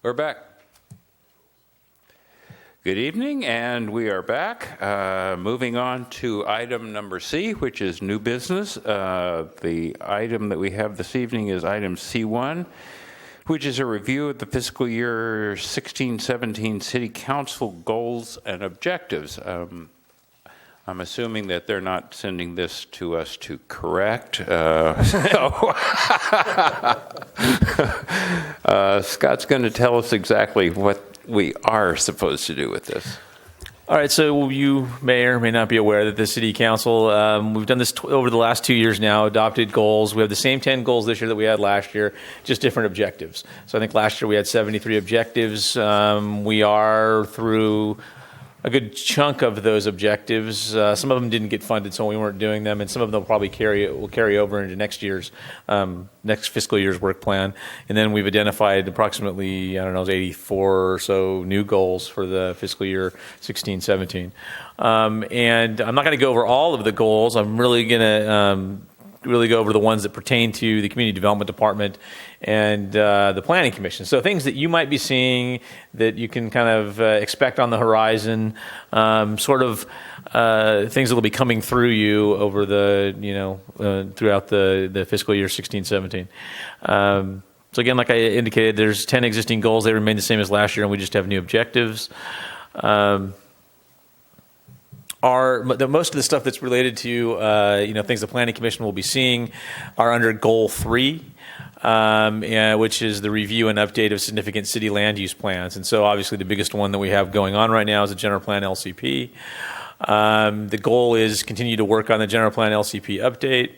We're back. Good evening, and we are back. Moving on to item number C, which is new business. The item that we have this evening is item C1, which is a review of the fiscal year 16-17 City Council goals and objectives. I'm assuming that they're not sending this to us to correct. Scott's going to tell us exactly what we are supposed to do with this. All right, so you may or may not be aware that the City Council, we've done this over the last 2 years now, adopted goals. We have the same 10 goals this year that we had last year, just different objectives. So I think last year we had 73 objectives. We are through a good chunk of those objectives. Some of them didn't get funded, so we weren't doing them, and some of them will probably carry over into next fiscal year's work plan. And then we've identified approximately, 84 or so new goals for the fiscal year 16-17. And I'm not going to go over all of the goals. I'm really going to really go over the ones that pertain to the Community Development Department and the Planning Commission. So things that you might be seeing that you can kind of expect on the horizon, things that will be coming through you over the, throughout the fiscal year 16-17. So again, like I indicated, there's 10 existing goals. They remain the same as last year, and we just have new objectives. Most of the stuff that's related to things the Planning Commission will be seeing are under Goal 3, which is the review and update of significant city land use plans. And so obviously the biggest one that we have going on right now is the General Plan LCP. The goal is continue to work on the General Plan LCP update,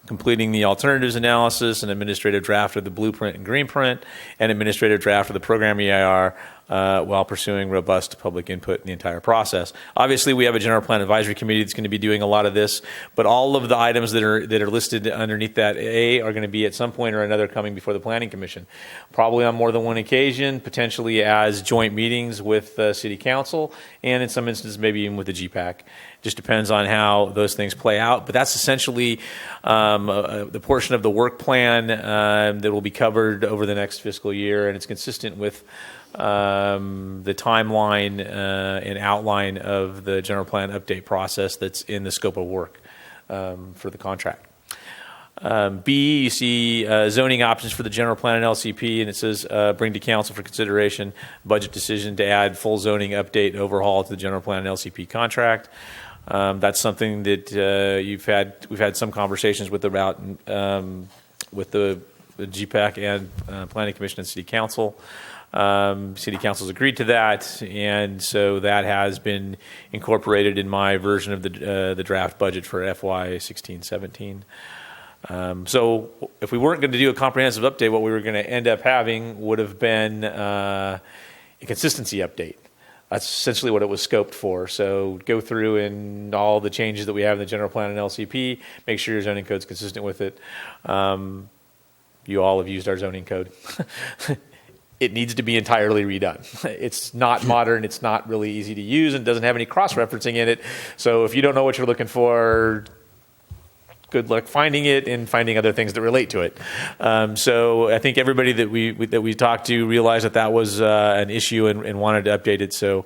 completing the alternatives analysis and administrative draft of the blueprint and green print, and administrative draft of the program EIR, while pursuing robust public input in the entire process. Obviously, we have a General Plan Advisory Committee that's going to be doing a lot of this, but all of the items that are listed underneath that A are going to be at some point or another coming before the Planning Commission, probably on more than one occasion, potentially as joint meetings with City Council, and in some instances maybe even with the GPAC. Just depends on how those things play out, but that's essentially the portion of the work plan that will be covered over the next fiscal year, and it's consistent with the timeline and outline of the general plan update process that's in the scope of work for the contract. B, you see zoning options for the general plan and LCP, and it says bring to council for consideration budget decision to add full zoning update overhaul to the general plan and LCP contract. That's something that we've had some conversations with about with the GPAC and Planning Commission and City Council. City Council's agreed to that, and so that has been incorporated in my version of the draft budget for FY 16-17. So if we weren't going to do a comprehensive update, what we were going to end up having would have been a consistency update. That's essentially what it was scoped for. So go through and all the changes that we have in the general plan and LCP, make sure your zoning code's consistent with it. You all have used our zoning code. It needs to be entirely redone. It's not modern, it's not really easy to use, and doesn't have any cross-referencing in it. So if you don't know what you're looking for, good luck finding it and finding other things that relate to it. So I think everybody that we talked to realized that was an issue and wanted to update it. So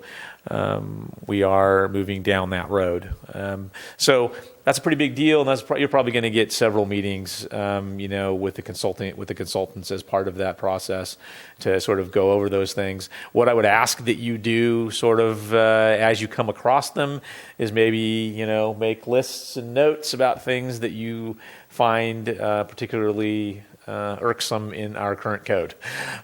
we are moving down that road. So that's a pretty big deal, and you're probably going to get several meetings, with the consultants as part of that process to sort of go over those things. What I would ask that you do, sort of as you come across them, is maybe make lists and notes about things that you find particularly irksome in our current code.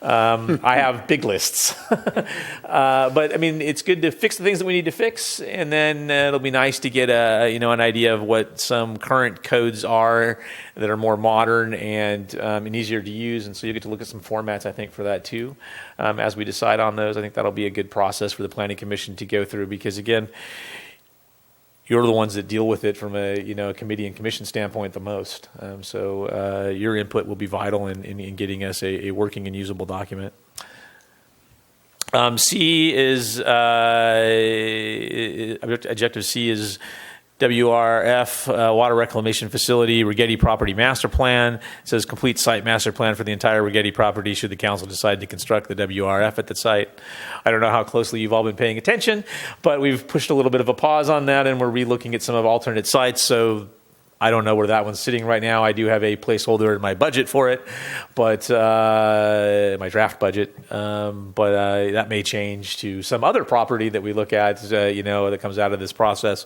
I have big lists, but I mean, it's good to fix the things that we need to fix, and then it'll be nice to get an idea of what some current codes are that are more modern and easier to use, and so you get to look at some formats, I think, for that too. As we decide on those, I think that'll be a good process for the Planning Commission to go through, because again, you're the ones that deal with it from a committee and commission standpoint the most. So your input will be vital in getting us a working and usable document. C is objective C is WRF, Water Reclamation Facility, Rigetti Property Master Plan. It says complete site master plan for the entire Rigetti property should the council decide to construct the WRF at the site. I don't know how closely you've all been paying attention, but we've pushed a little bit of a pause on that, and we're relooking at some of alternate sites. So I don't know where that one's sitting right now. I do have a placeholder in my budget for it, but my draft budget. But that may change to some other property that we look at, that comes out of this process,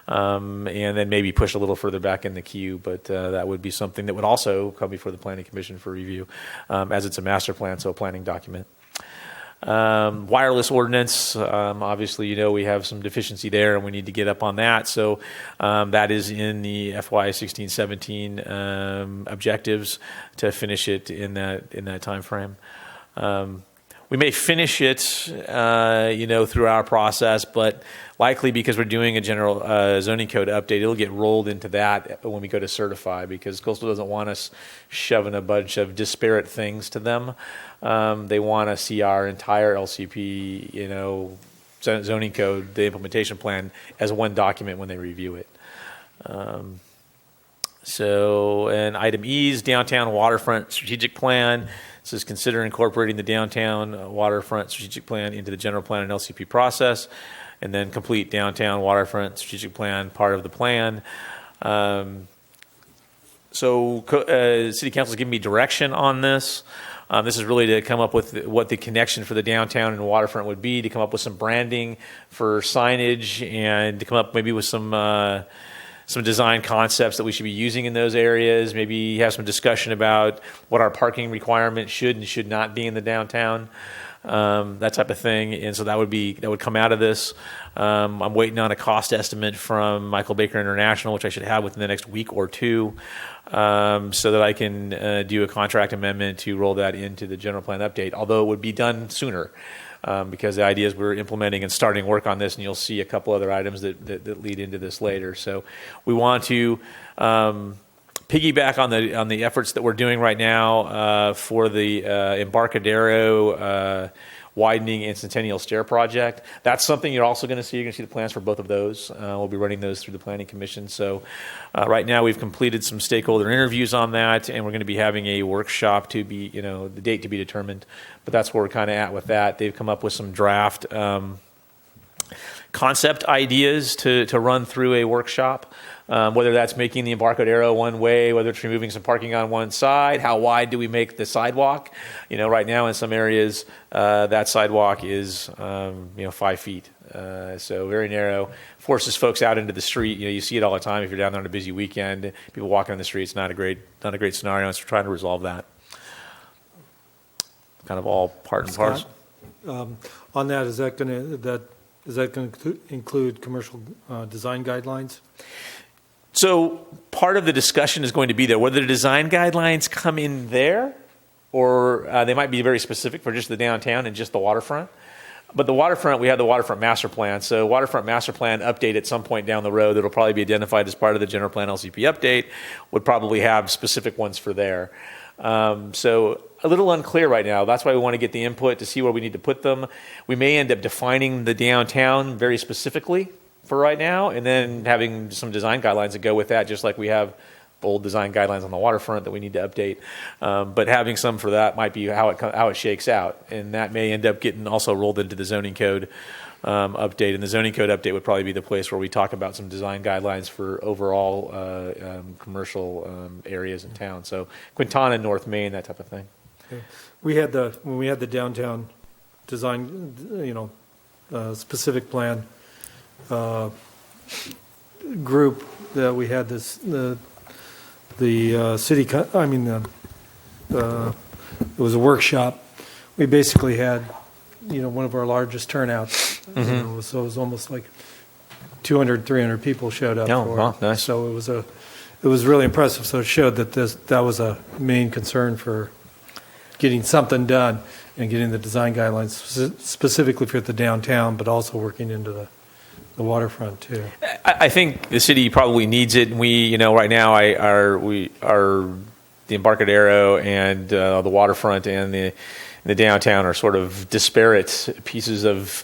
and then maybe push a little further back in the queue. But that would be something that would also come before the Planning Commission for review, as it's a master plan, so a planning document. Wireless ordinance, obviously, we have some deficiency there and we need to get up on that. So that is in the FY 16-17 objectives to finish it in that time frame. We may finish it, through our process, but likely because we're doing a general zoning code update, it'll get rolled into that when we go to certify, because Coastal doesn't want us shoving a bunch of disparate things to them. They want to see our entire LCP, zoning code, the implementation plan, as one document when they review it. And item E is downtown waterfront strategic plan. This is consider incorporating the downtown waterfront strategic plan into the general plan and LCP process, and then complete downtown waterfront strategic plan part of the plan. City Council is giving me direction on this. This is really to come up with what the connection for the downtown and waterfront would be, to come up with some branding for signage, and to come up maybe with some design concepts that we should be using in those areas. Maybe have some discussion about what our parking requirements should and should not be in the downtown, that type of thing. And so that would come out of this. I'm waiting on a cost estimate from Michael Baker International, which I should have within the next week or two, so that I can do a contract amendment to roll that into the general plan update, although it would be done sooner. Because the idea is we're implementing and starting work on this, and you'll see a couple other items that lead into this later. So we want to piggyback on the efforts that we're doing right now for the Embarcadero widening and Centennial Stair project. That's something you're also going to see. You're going to see the plans for both of those. We'll be running those through the Planning Commission. So right now we've completed some stakeholder interviews on that, and we're going to be having a workshop to be, the date to be determined. But that's where we're kind of at with that. They've come up with some draft concept ideas to run through a workshop, whether that's making the Embarcadero one way, whether it's removing some parking on one side, how wide do we make the sidewalk? Right now in some areas, that sidewalk is 5 feet. So very narrow, forces folks out into the street. You see it all the time if you're down there on a busy weekend. People walking on the street, it's not a great scenario. So we're trying to resolve that. Kind of all part and parcel. On that, is that going to include commercial design guidelines? So part of the discussion is going to be there, whether the design guidelines come in there, or they might be very specific for just the downtown and just the waterfront. But the waterfront, we have the waterfront master plan. So waterfront master plan update at some point down the road that will probably be identified as part of the general plan LCP update would probably have specific ones for there. So a little unclear right now. That's why we want to get the input to see where we need to put them. We may end up defining the downtown very specifically for right now, and then having some design guidelines that go with that, just like we have old design guidelines on the waterfront that we need to update. But having some for that might be how it shakes out, and that may end up getting also rolled into the zoning code update. And the zoning code update would probably be the place where we talk about some design guidelines for overall commercial areas in town. So Quintana, North Main, that type of thing. Okay. When we had the downtown design, specific plan group, that we had this it was a workshop. We basically had one of our largest turnouts. Mm-hmm. So it was almost like 200, 300 people showed up. Oh, for wow, it. nice. So it was really impressive. So it showed that was a main concern for getting something done and getting the design guidelines specifically for the downtown, but also working into the waterfront too. I think the city probably needs it. And we, right now, the Embarcadero and the waterfront and the downtown are sort of disparate pieces of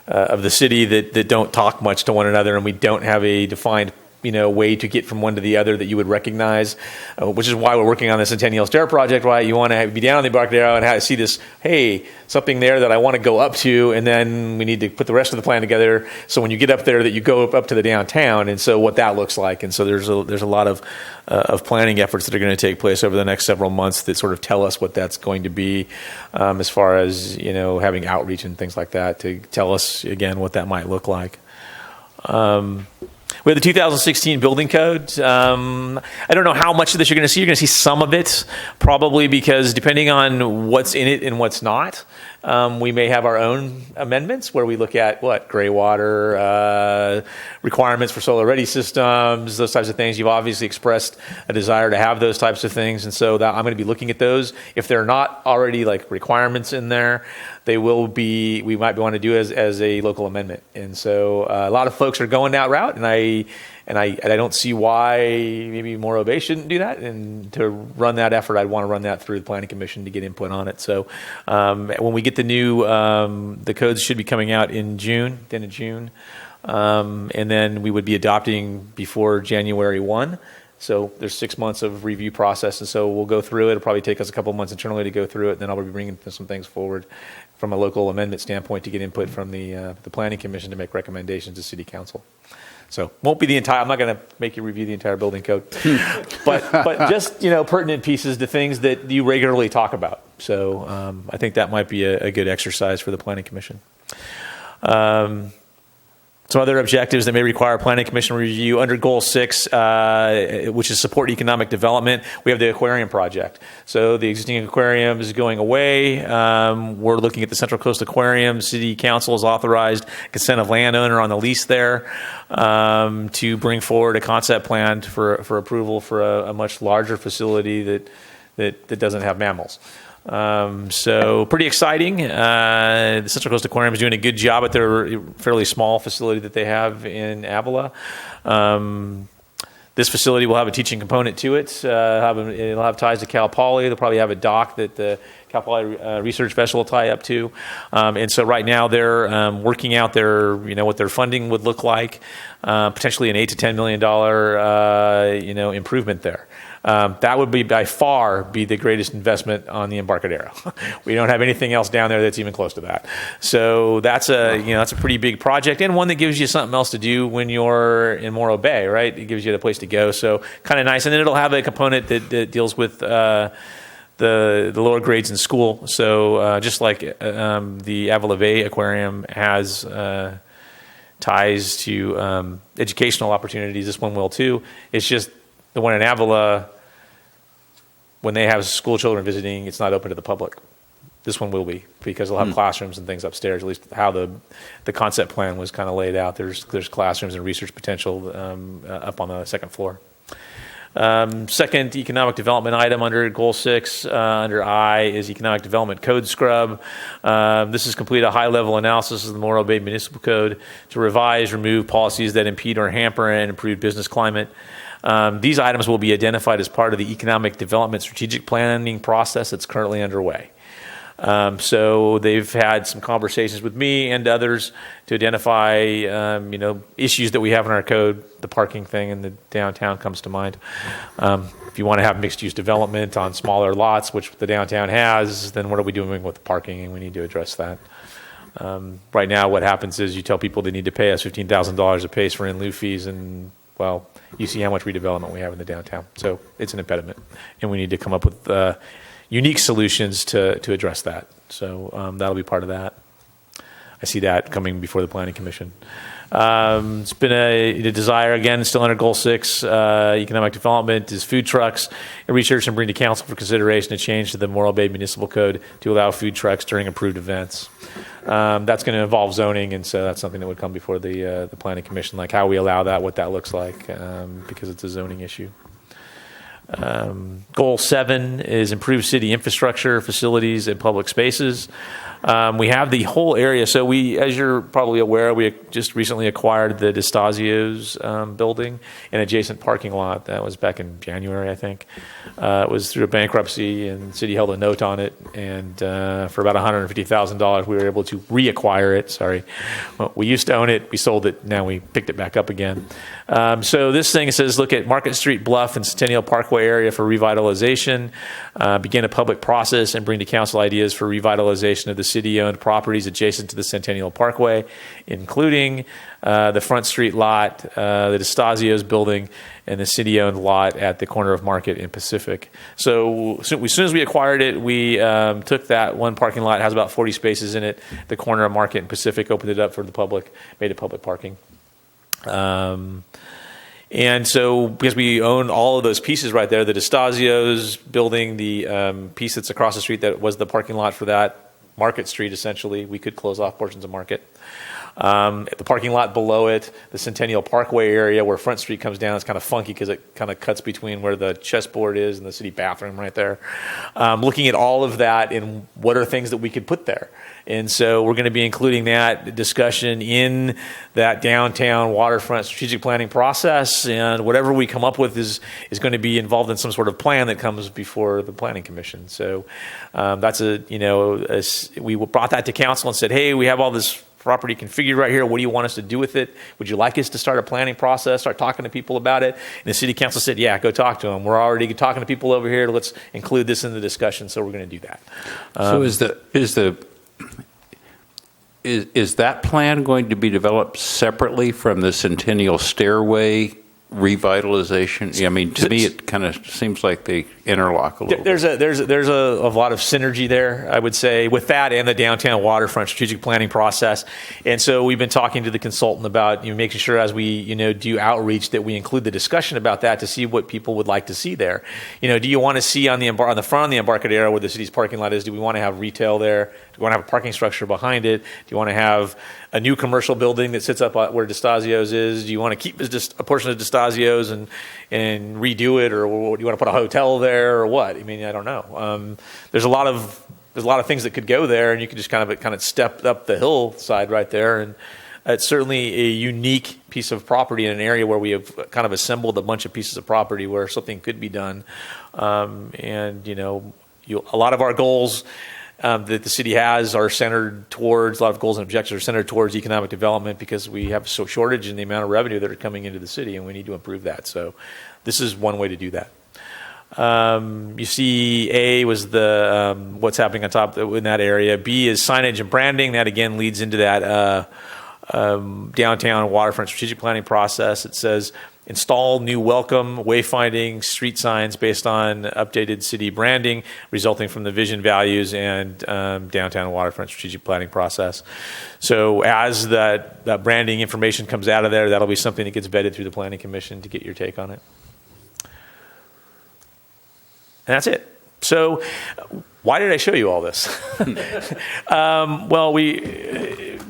the city that don't talk much to one another, and we don't have a defined way to get from one to the other that you would recognize, which is why we're working on the Centennial Stair project, right? You want to be down on the Embarcadero and see this, hey, something there that I want to go up to, and then we need to put the rest of the plan together so when you get up there that you go up to the downtown, and so what that looks like. And so there's a lot of planning efforts that are going to take place over the next several months that sort of tell us what that's going to be, as far as having outreach and things like that to tell us again what that might look like. We have the 2016 building code. I don't know how much of this you're going to see. You're going to see some of it, probably because depending on what's in it and what's not, we may have our own amendments where we look at gray water, requirements for solar-ready systems, those types of things. You've obviously expressed a desire to have those types of things, and so I'm going to be looking at those. If they're not already requirements in there, they will be. We might want to do as a local amendment, and so a lot of folks are going that route, and I don't see why maybe Morro Bay shouldn't do that. And to run that effort, I'd want to run that through the Planning Commission to get input on it. So when we get the new, the codes should be coming out in June, the end of June, and then we would be adopting before January 1. So there's 6 months of review process, and so we'll go through it. It'll probably take us a couple of months internally to go through it, and then I'll be bringing some things forward from a local amendment standpoint to get input from the Planning Commission to make recommendations to City Council. So won't be the entire. I'm not going to make you review the entire building code, but just pertinent pieces to things that you regularly talk about. So I think that might be a good exercise for the Planning Commission. Some other objectives that may require Planning Commission review under Goal 6, which is support economic development. We have the aquarium project. So the existing aquarium is going away. We're looking at the Central Coast Aquarium. City Council has authorized consent of landowner on the lease there to bring forward a concept plan for approval for a much larger facility that doesn't have mammals. So pretty exciting. The Central Coast Aquarium is doing a good job at their fairly small facility that they have in Avila. This facility will have a teaching component to it. It'll have ties to Cal Poly. They'll probably have a dock that the Cal Poly research vessel will tie up to. And so right now they're working out what their funding would look like, potentially an $8 to $10 million improvement there. That would be by far be the greatest investment on the Embarcadero. We don't have anything else down there that's even close to that. So that's a pretty big project, and one that gives you something else to do when you're in Morro Bay, right? It gives you a place to go. So kind of nice, and then it'll have a component that deals with the lower grades in school. So just like the Avila Bay Aquarium has ties to educational opportunities, this one will too. It's just the one in Avila, when they have school children visiting, it's not open to the public. This one will be, because they'll have classrooms and things upstairs, at least how the concept plan was kind of laid out. There's classrooms and research potential up on the second floor. Second economic development item under Goal 6, under I, is Economic Development Code Scrub. This is complete a high-level analysis of the Morro Bay Municipal Code to revise, remove policies that impede or hamper and improve business climate. These items will be identified as part of the economic development strategic planning process that's currently underway. So they've had some conversations with me and others to identify, issues that we have in our code. The parking thing in the downtown comes to mind. If you want to have mixed-use development on smaller lots, which the downtown has, then what are we doing with the parking? And we need to address that. Right now, what happens is you tell people they need to pay us $15,000 a piece for in-lieu fees, and you see how much redevelopment we have in the downtown. So it's an impediment, and we need to come up with unique solutions to address that. So that'll be part of that. I see that coming before the Planning Commission. It's been a desire, again, still under Goal 6, economic development, is food trucks, and research and bring to council for consideration a change to the Morro Bay Municipal Code to allow food trucks during approved events. That's going to involve zoning, and so that's something that would come before the Planning Commission, like how we allow that, what that looks like, because it's a zoning issue. Goal 7 is improve city infrastructure, facilities, and public spaces. We have the whole area. So we, as you're probably aware, we just recently acquired the DeStasio's building and adjacent parking lot. That was back in January, I think. It was through a bankruptcy, and the city held a note on it. And for about $150,000, we were able to reacquire it. Sorry. Well, we used to own it. We sold it. Now we picked it back up again. So this thing says, look at Market Street, Bluff, and Centennial Parkway area for revitalization, begin a public process, and bring to council ideas for revitalization of the city-owned properties adjacent to the Centennial Parkway, including the Front Street lot, the DeStasio's building, and the city-owned lot at the corner of Market and Pacific. So as soon as we acquired it, we took that one parking lot, it has about 40 spaces in it, the corner of Market and Pacific, opened it up for the public, made it public parking. And so, because we own all of those pieces right there, the DeStasio's building, the piece that's across the street that was the parking lot for that, Market Street, essentially, we could close off portions of Market. The parking lot below it, the Centennial Parkway area where Front Street comes down, it's kind of funky because it kind of cuts between where the chessboard is and the city bathroom right there. Looking at all of that and what are things that we could put there. And so we're going to be including that discussion in that downtown waterfront strategic planning process, and whatever we come up with is going to be involved in some sort of plan that comes before the Planning Commission. So that's we brought that to council and said, hey, we have all this property configured right here. What do you want us to do with it? Would you like us to start a planning process, start talking to people about it? And the city council said, yeah, go talk to them. We're already talking to people over here. Let's include this in the discussion. So we're going to do that. So is that plan going to be developed separately from the Centennial Stairway revitalization? I mean, to me, it kind of seems like they interlock a little. There's a lot of synergy there, I would say, with that and the downtown waterfront strategic planning process. And so we've been talking to the consultant about making sure as we do outreach that we include the discussion about that to see what people would like to see there. Do you want to see on the front of the Embarcadero where the city's parking lot is? Do we want to have retail there? Do we want to have a parking structure behind it? Do you want to have a new commercial building that sits up where DeStasio's is? Do you want to keep a portion of DeStasio's and redo it, or do you want to put a hotel there, or what? I mean, I don't know. There's a lot of things that could go there, and you could just kind of step up the hillside right there, and it's certainly a unique piece of property in an area where we have kind of assembled a bunch of pieces of property where something could be done. And a lot of our goals that the city has are centered towards, a lot of goals and objectives are centered towards economic development, because we have so shortage in the amount of revenue that are coming into the city, and we need to improve that. So this is one way to do that. You see, A was the what's happening on top in that area. B is signage and branding. That again leads into that downtown waterfront strategic planning process. It says install new welcome, wayfinding, street signs based on updated city branding resulting from the vision, values, and downtown waterfront strategic planning process. So as that branding information comes out of there, that'll be something that gets vetted through the Planning Commission to get your take on it. And that's it. So why did I show you all this? Well,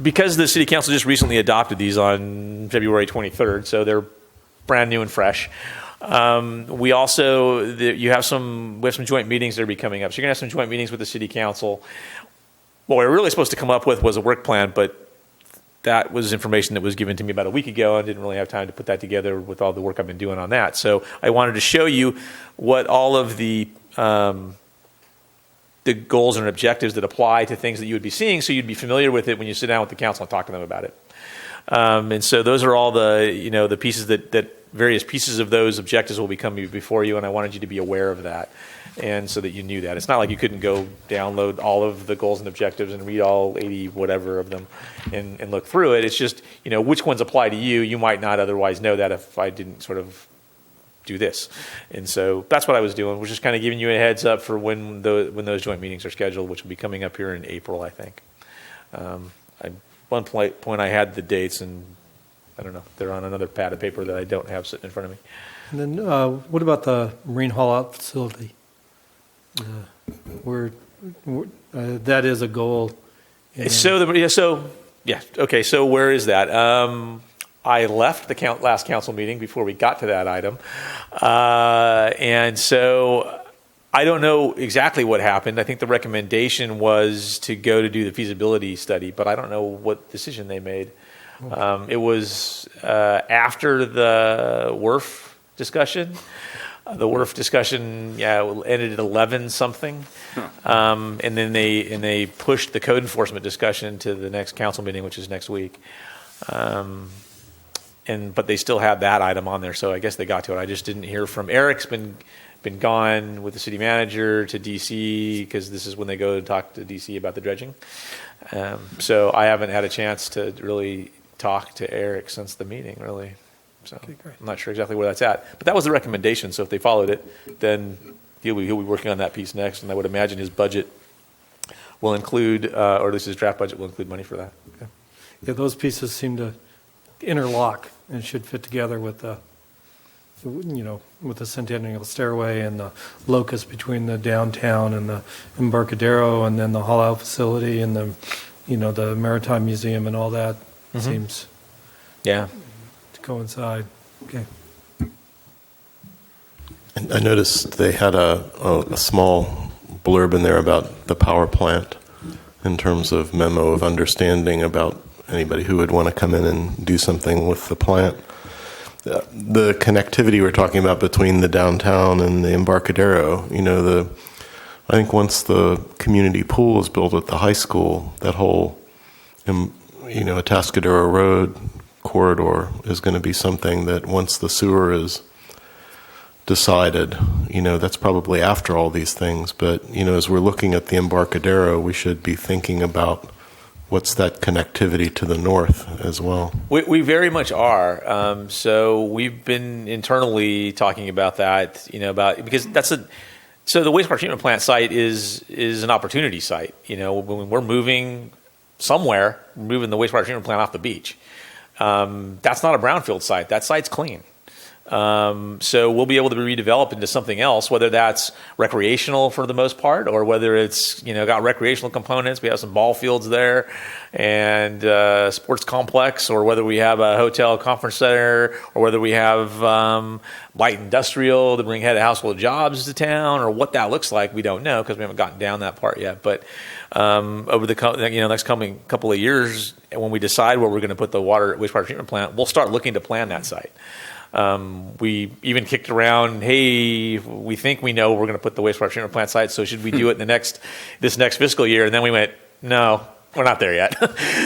because the City Council just recently adopted these on February 23rd, so they're brand new and fresh. We also, we have some joint meetings that are coming up. So you're going to have some joint meetings with the City Council. What we were really supposed to come up with was a work plan, but that was information that was given to me about a week ago. I didn't really have time to put that together with all the work I've been doing on that. So I wanted to show you what all of the goals and objectives that apply to things that you would be seeing, so you'd be familiar with it when you sit down with the council and talk to them about it. And so those are all the pieces that various pieces of those objectives will be coming before you, and I wanted you to be aware of that, and so that you knew that. It's not like you couldn't go download all of the goals and objectives and read all 80 whatever of them and look through it. It's just, which ones apply to you. You might not otherwise know that if I didn't sort of do this. And so that's what I was doing. We're just kind of giving you a heads up for when those joint meetings are scheduled, which will be coming up here in April, I think. At one point I had the dates, and I don't know, they're on another pad of paper that I don't have sitting in front of me. And then what about the Marine Haul Out facility? That is a goal. Okay, so where is that? I left the last council meeting before we got to that item. And so I don't know exactly what happened. I think the recommendation was to go to do the feasibility study, but I don't know what decision they made. It was after the WRF discussion. The WRF discussion, ended at 11 something, and then they pushed the code enforcement discussion to the next council meeting, which is next week. But they still had that item on there, so I guess they got to it. I just didn't hear from Eric's been gone with the city manager to DC, because this is when they go to talk to DC about the dredging. So I haven't had a chance to really talk to Eric since the meeting, really. So Okay, great. I'm not sure exactly where that's at, but that was the recommendation. So if they followed it, then he'll be working on that piece next, and I would imagine his budget will include, or at least his draft budget will include money for that. Okay. Yeah, those pieces seem to interlock and should fit together with the, with the Centennial Stairway and the locus between the downtown and the Embarcadero, and then the haul out facility and the, the Maritime Museum and all that seems Yeah. to coincide. Okay. And I noticed they had a small blurb in there about the power plant in terms of memo of understanding about anybody who would want to come in and do something with the plant. The connectivity we're talking about between the downtown and the Embarcadero, I think once the community pool is built at the high school, that whole, Atascadero Road corridor is going to be something that once the sewer is decided, that's probably after all these things. But, as we're looking at the Embarcadero, we should be thinking about what's that connectivity to the north as well. We very much are. So we've been internally talking about that, because so the wastewater treatment plant site is an opportunity site. When we're moving somewhere, moving the wastewater treatment plant off the beach. That's not a brownfield site. That site's clean. So we'll be able to be redeveloped into something else, whether that's recreational for the most part, or whether it's got recreational components. We have some ball fields there, and sports complex, or whether we have a hotel, conference center, or whether we have light industrial to bring head of household jobs to town, or what that looks like. We don't know because we haven't gotten down that part yet. But over the next coming couple of years, when we decide where we're going to put the wastewater treatment plant, we'll start looking to plan that site. We even kicked around, hey, we think we know we're going to put the wastewater treatment plant site, so should we do it in this next fiscal year? And then we went, no, we're not there yet.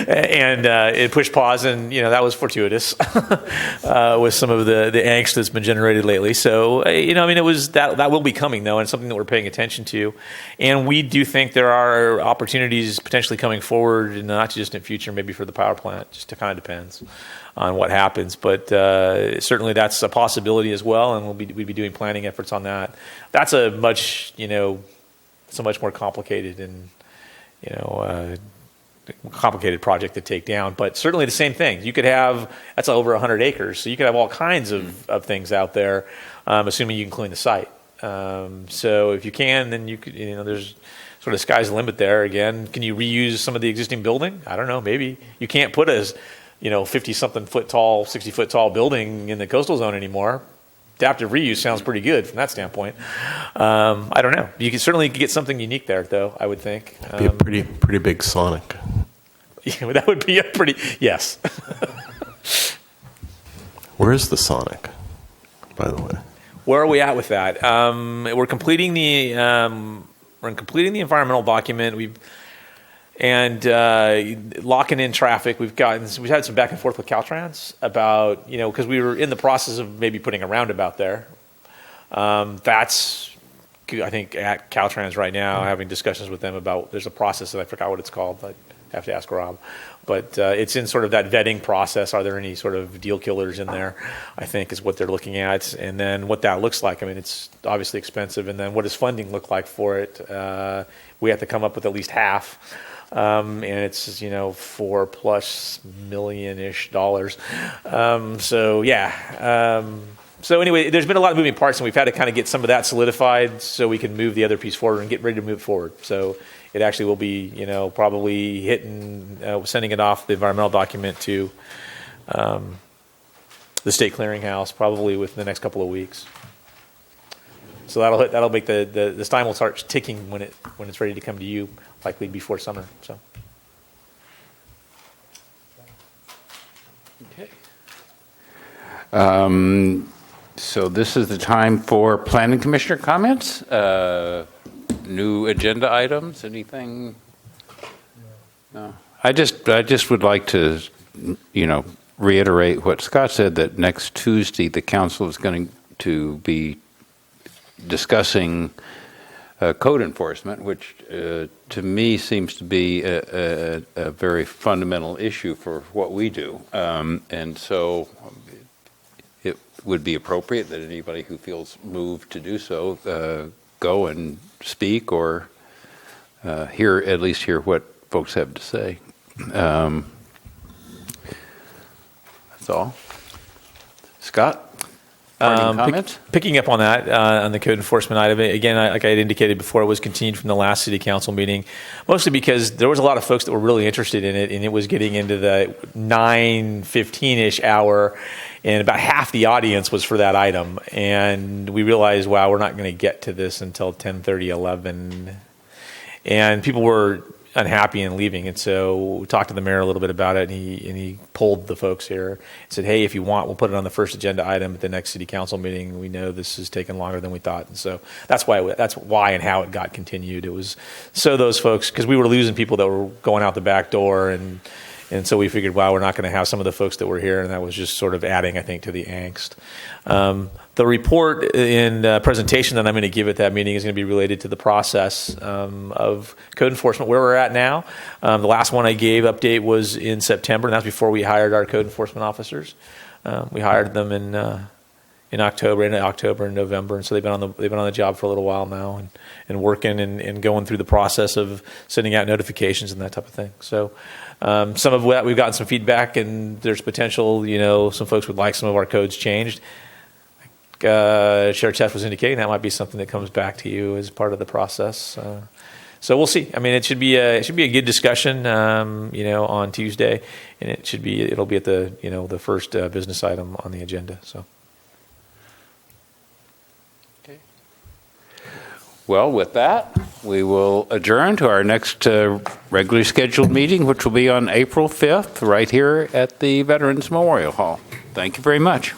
And it pushed pause, and that was fortuitous with some of the angst that's been generated lately. So it was that will be coming though, and something that we're paying attention to. And we do think there are opportunities potentially coming forward in the not too distant future, maybe for the power plant. Just it kind of depends on what happens, but certainly that's a possibility as well, and we'd be doing planning efforts on that. That's a much more complicated and complicated project to take down, but certainly the same thing. You could have, that's over 100 acres, so you could have all kinds of things out there, assuming you can clean the site. So if you can, then you could, there's sort of sky's the limit there. Again, can you reuse some of the existing building? I don't know, maybe. You can't put a 50-something foot tall, 60-foot tall building in the coastal zone anymore. Adaptive reuse sounds pretty good from that standpoint. I don't know. You can certainly get something unique there, though, I would think. Be a pretty big Sonic. Yeah, that would be a pretty, yes. Where is the Sonic, by the way? Where are we at with that? We're completing the environmental document. Locking in traffic. We've had some back and forth with Caltrans about, because we were in the process of maybe putting a roundabout there. That's, I think, at Caltrans right now, having discussions with them about, there's a process that I forgot what it's called, but I have to ask Rob. But it's in sort of that vetting process. Are there any sort of deal killers in there, I think, is what they're looking at. And then what that looks like. I mean, it's obviously expensive. And then what does funding look like for it? We have to come up with at least half. And it's $4+ million-ish. So anyway, there's been a lot of moving parts, and we've had to kind of get some of that solidified so we can move the other piece forward and get ready to move forward. So it actually will be probably sending it off the environmental document to the state clearinghouse probably within the next couple of weeks. So that'll make the time will start ticking when it's ready to come to you, likely before summer. So. Okay. So this is the time for planning commissioner comments. New agenda items, anything? No. I just would like to, reiterate what Scott said, that next Tuesday the council is going to be discussing code enforcement, which to me seems to be a very fundamental issue for what we do. And so it would be appropriate that anybody who feels moved to do so go and speak or at least hear what folks have to say. That's all. Scott? Comments? Picking up on that, on the code enforcement item, again, like I had indicated before, it was continued from the last city council meeting, mostly because there was a lot of folks that were really interested in it, and it was getting into the 9:15-ish hour, and about half the audience was for that item. And we realized, wow, we're not going to get to this until 10:30, 11. And people were unhappy and leaving. And so we talked to the mayor a little bit about it, and he pulled the folks here and said, hey, if you want, we'll put it on the first agenda item at the next city council meeting. We know this has taken longer than we thought. And so that's why and how it got continued. It was so those folks, because we were losing people that were going out the back door, and so we figured, wow, we're not going to have some of the folks that were here, and that was just sort of adding, I think, to the angst. The report and presentation that I'm going to give at that meeting is going to be related to the process of code enforcement, where we're at now. The last one I gave update was in September, and that's before we hired our code enforcement officers. We hired them in October and November, and so they've been on the job for a little while now, and working and going through the process of sending out notifications and that type of thing. So some of that we've gotten some feedback, and there's potential. Some folks would like some of our codes changed. Sheriff Teff was indicating that might be something that comes back to you as part of the process. So we'll see. I mean, it should be a good discussion, on Tuesday, and it'll be at the first business item on the agenda. So. Okay. Well, with that, we will adjourn to our next regularly scheduled meeting, which will be on April 5th, right here at the Veterans Memorial Hall. Thank you very much.